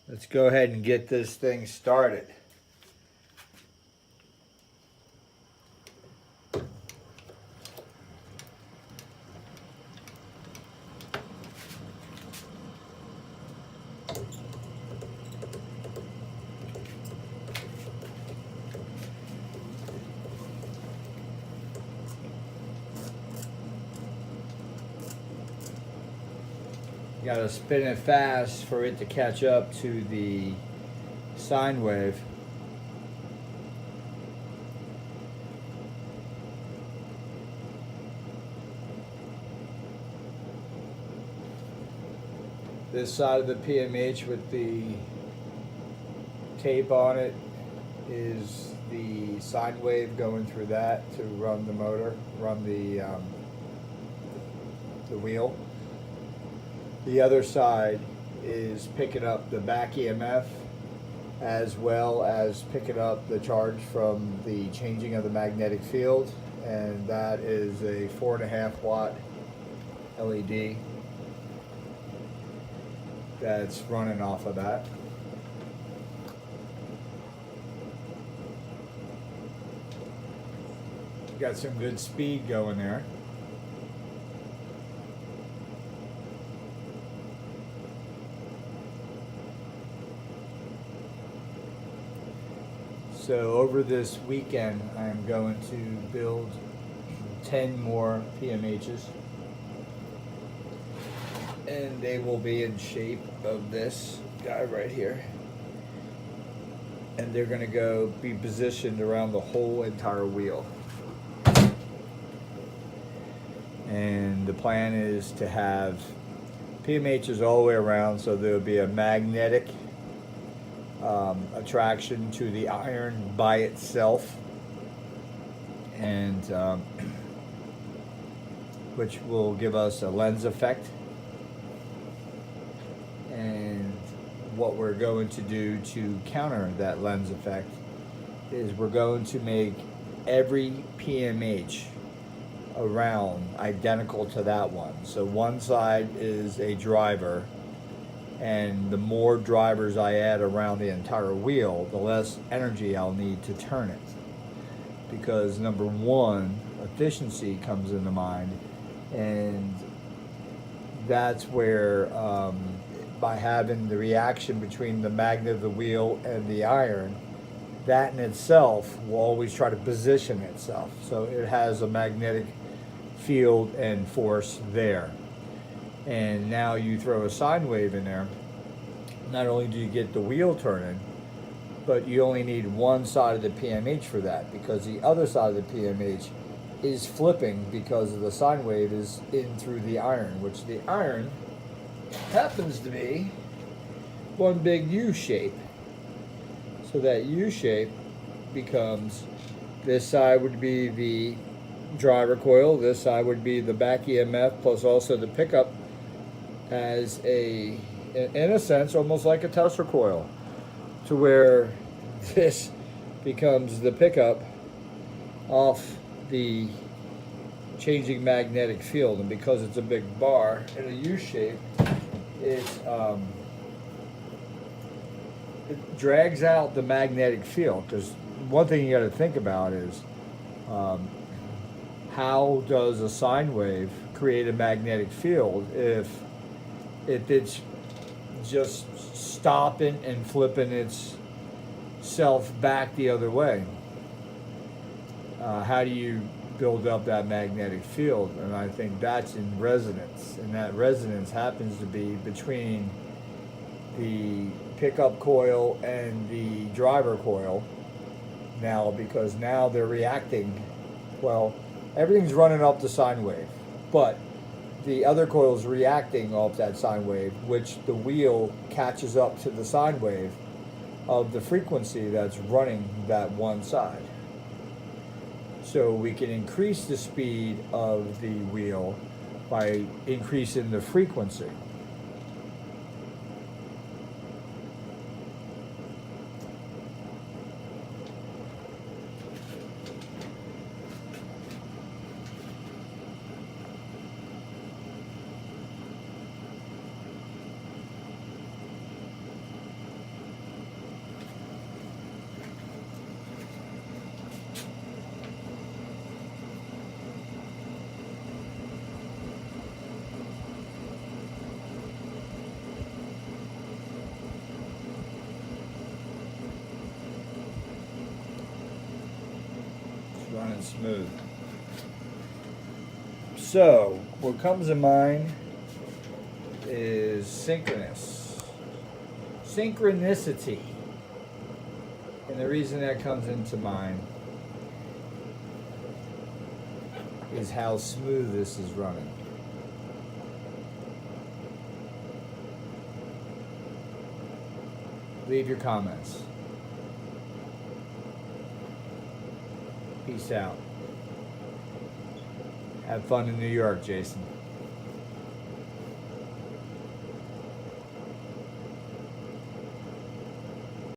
Let's go ahead and get this thing started. You gotta spin it fast for it to catch up to the sine wave. This side of the PMH with the tape on it is the sine wave going through that to run the motor, run the wheel. The other side is picking up the back EMF as well as picking up the charge from the changing of the magnetic field, and that is a 4.5 watt LED that's running off of that. Got some good speed going there. So over this weekend, I'm going to build 10 more PMHs, and they will be in shape of this guy right here. And they're going to be positioned around the whole entire wheel. And the plan is to have PMHs all the way around, so there'll be a magnetic attraction to the iron by itself, and which will give us a lens effect. And what we're going to do to counter that lens effect is we're going to make every PMH around identical to that one. So one side is a driver, and the more drivers I add around the entire wheel, the less energy I'll need to turn it. Because number one, efficiency comes into mind, and that's where by having the reaction between the magnet of the wheel and the iron, that in itself will always try to position itself. So it has a magnetic field and force there. And now you throw a sine wave in there, not only do you get the wheel turning, but you only need one side of the PMH for that, because the other side of the PMH is flipping because of the sine wave is in through the iron, which the iron happens to be one big U shape. So that U shape becomes, this side would be the driver coil, this side would be the back EMF, plus also the pickup as a, in a sense, almost like a Tesla coil, to where this becomes the pickup off the changing magnetic field. And because it's a big bar in a U shape, it drags out the magnetic field. Because one thing you got to think about is how does a sine wave create a magnetic field if it's just stopping and flipping itself back the other way? How do you build up that magnetic field? And I think that's in resonance, and that resonance happens to be between the pickup coil and the driver coil now, because now they're reacting. Well, everything's running off the sine wave, but the other coil is reacting off that sine wave, which the wheel catches up to the sine wave of the frequency that's running that one side. So we can increase the speed of the wheel by increasing the frequency. running smooth. So, what comes to mind is synchronicity. And the reason that comes into mind is how smooth this is running. Leave your comments. Peace out. Have fun in New York, Jason.